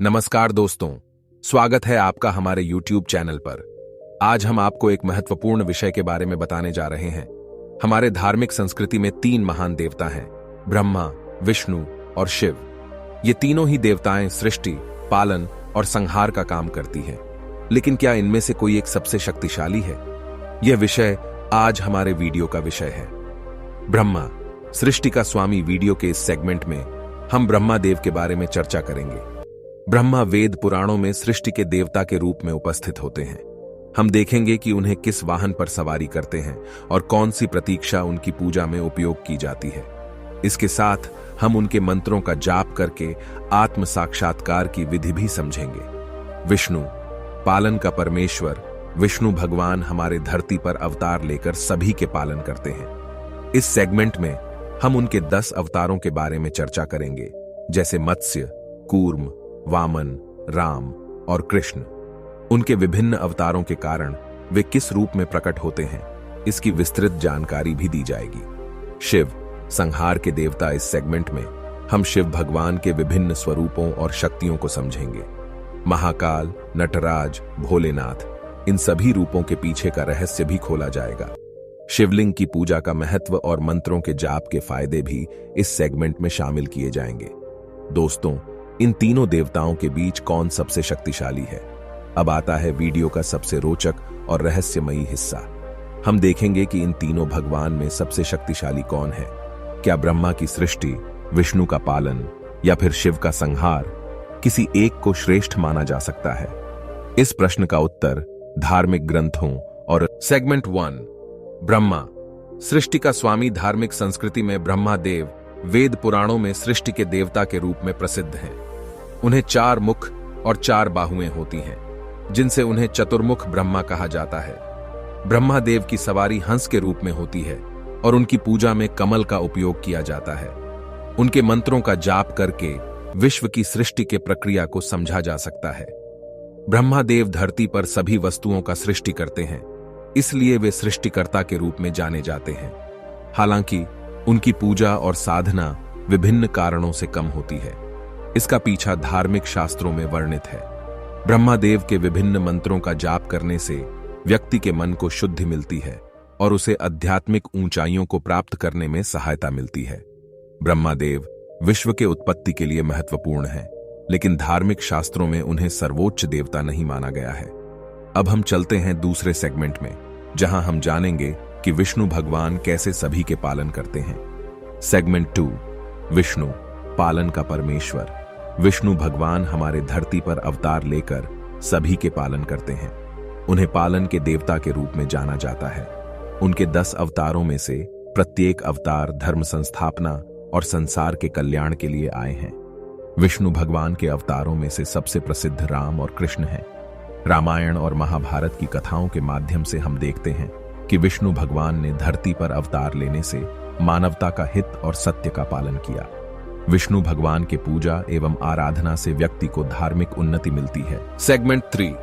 नमस्कार दोस्तों, स्वागत है आपका हमारे YouTube चैनल पर। आज हम आपको एक महत्वपूर्ण विषय के बारे में बताने जा रहे हैं। हमारे धार्मिक संस्कृति में 3 महान देवता हैं, ब्रह्मा, विष्णु और शिव। ये तीनों ही देवताएं सृष्टि, पालन और संहार का काम करती हैं। लेकिन क्या इनमें से कोई एक सबसे शक्तिशाली है? यह विषय आज हमारे वीडियो का विषय है। ब्रह्मा, सृष्टि का स्वामी। वीडियो के इस सेगमेंट में हम ब्रह्मा देव के बारे में चर्चा करेंगे। ब्रह्मा वेद पुराणों में सृष्टि के देवता के रूप में उपस्थित होते हैं। हम देखेंगे कि उन्हें किस वाहन पर सवारी करते हैं और कौन सी प्रतीक्षा उनकी पूजा में उपयोग की जाती है। इसके साथ हम उनके मंत्रों का जाप करके आत्म साक्षात्कार की विधि भी समझेंगे। विष्णु, पालन का परमेश्वर। विष्णु भगवान हमारे धरती पर अवतार लेकर सभी के पालन करते हैं। इस सेगमेंट में हम उनके 10 अवतारों के बारे में चर्चा करेंगे, जैसे मत्स्य, कूर्म, वामन, राम और कृष्ण। उनके विभिन्न अवतारों के कारण वे किस रूप में प्रकट होते हैं, इसकी विस्तृत जानकारी भी दी जाएगी। शिव, संहार के देवता। इस सेगमेंट में हम शिव भगवान के विभिन्न स्वरूपों और शक्तियों को समझेंगे। महाकाल, नटराज, भोलेनाथ, इन सभी रूपों के पीछे का रहस्य भी खोला जाएगा। शिवलिंग की पूजा का महत्व और मंत्रों के जाप के फायदे भी इस सेगमेंट में शामिल किए जाएंगे। दोस्तों, इन तीनों देवताओं के बीच कौन सबसे शक्तिशाली है? अब आता है वीडियो का सबसे रोचक और रहस्यमयी हिस्सा। हम देखेंगे कि इन तीनों भगवान में सबसे शक्तिशाली कौन है। क्या ब्रह्मा की सृष्टि, विष्णु का पालन या फिर शिव का संहार किसी एक को श्रेष्ठ माना जा सकता है? इस प्रश्न का उत्तर धार्मिक ग्रंथों और सेगमेंट 1, ब्रह्मा, सृष्टि का स्वामी। धार्मिक संस्कृति में ब्रह्मा देव वेद पुराणों में सृष्टि के देवता के रूप में प्रसिद्ध हैं। उन्हें 4 मुख और 4 बाहुएं होती हैं, जिनसे उन्हें चतुर्मुख ब्रह्मा कहा जाता है। ब्रह्मा देव की सवारी हंस के रूप में होती है और उनकी पूजा में कमल का उपयोग किया जाता है। उनके मंत्रों का जाप करके विश्व की सृष्टि के प्रक्रिया को समझा जा सकता है। ब्रह्मा देव धरती पर सभी वस्तुओं का सृष्टि करते हैं, इसलिए वे सृष्टिकर्ता के रूप में जाने जाते हैं। हालांकि उनकी पूजा और साधना विभिन्न कारणों से कम होती है। इसका पीछा धार्मिक शास्त्रों में वर्णित है। ब्रह्मा देव के विभिन्न मंत्रों का जाप करने से व्यक्ति के मन को शुद्धि मिलती है और उसे आध्यात्मिक ऊंचाइयों को प्राप्त करने में सहायता मिलती है। ब्रह्मा देव विश्व के उत्पत्ति के लिए महत्वपूर्ण है, लेकिन धार्मिक शास्त्रों में उन्हें सर्वोच्च देवता नहीं माना गया है। अब हम चलते हैं दूसरे सेगमेंट में, जहां हम जानेंगे कि विष्णु भगवान कैसे सभी के पालन करते हैं। सेगमेंट 2, विष्णु, पालन का परमेश्वर। विष्णु भगवान हमारे धरती पर अवतार लेकर सभी के पालन करते हैं। उन्हें पालन के देवता के रूप में जाना जाता है। उनके 10 अवतारों में से प्रत्येक अवतार धर्म संस्थापना और संसार के कल्याण के लिए आए हैं। विष्णु भगवान के अवतारों में से सबसे प्रसिद्ध राम और कृष्ण हैं। रामायण और महाभारत की कथाओं के माध्यम से हम देखते हैं कि विष्णु भगवान ने धरती पर अवतार लेने से मानवता का हित और सत्य का पालन किया। विष्णु भगवान के पूजा एवं आराधना से व्यक्ति को धार्मिक उन्नति मिलती है। सेगमेंट 3,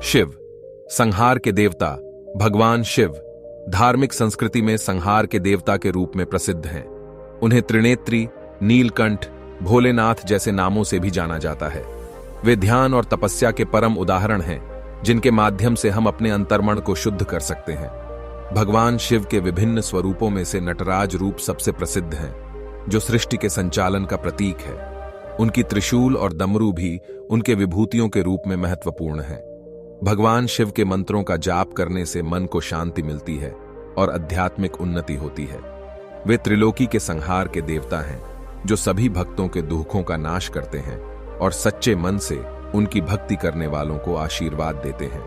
शिव, संहार के देवता। भगवान शिव धार्मिक संस्कृति में संहार के देवता के रूप में प्रसिद्ध हैं। उन्हें त्रिनेत्री, नीलकंठ, भोलेनाथ जैसे नामों से भी जाना जाता है। वे ध्यान और तपस्या के परम उदाहरण हैं, जिनके माध्यम से हम अपने अंतर्मन को शुद्ध कर सकते हैं। भगवान शिव के विभिन्न स्वरूपों में से नटराज रूप सबसे प्रसिद्ध हैं, जो सृष्टि के संचालन का प्रतीक है। उनकी त्रिशूल और डमरू भी उनके विभूतियों के रूप में महत्वपूर्ण है। भगवान शिव के मंत्रों का जाप करने से मन को शांति मिलती है और आध्यात्मिक उन्नति होती है। वे त्रिलोकी के संहार के देवता हैं, जो सभी भक्तों के दुखों का नाश करते हैं और सच्चे मन से उनकी भक्ति करने वालों को आशीर्वाद देते हैं।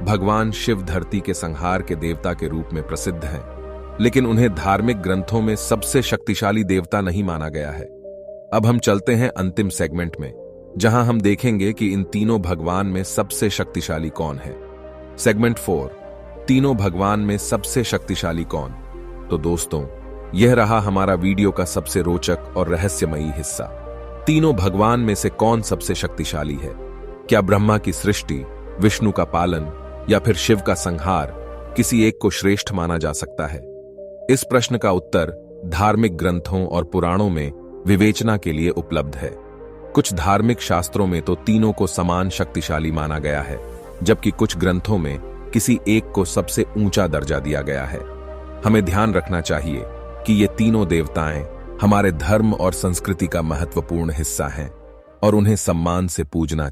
भगवान शिव धरती के संहार के देवता के रूप में प्रसिद्ध हैं, लेकिन उन्हें धार्मिक ग्रंथों में सबसे शक्तिशाली देवता नहीं माना गया है। अब हम चलते हैं अंतिम सेगमेंट में, जहां हम देखेंगे कि इन तीनों भगवान में सबसे शक्तिशाली कौन है। सेगमेंट 4, तीनों भगवान में सबसे शक्तिशाली कौन? तो दोस्तों, यह रहा हमारा वीडियो का सबसे रोचक और रहस्यमयी हिस्सा। तीनों भगवान में से कौन सबसे शक्तिशाली है? क्या ब्रह्मा की सृष्टि, विष्णु का पालन या फिर शिव का संहार किसी एक को श्रेष्ठ माना जा सकता है? इस प्रश्न का उत्तर धार्मिक ग्रंथों और पुराणों में विवेचना के लिए उपलब्ध है। कुछ धार्मिक शास्त्रों में तो तीनों को समान शक्तिशाली माना गया है, जबकि कुछ ग्रंथों में किसी एक को सबसे ऊंचा दर्जा दिया गया है। हमें ध्यान रखना चाहिए कि ये तीनों देवताएं हमारे धर्म और संस्कृति का महत्वपूर्ण हिस्सा हैं और उन्हें सम्मान से पूजना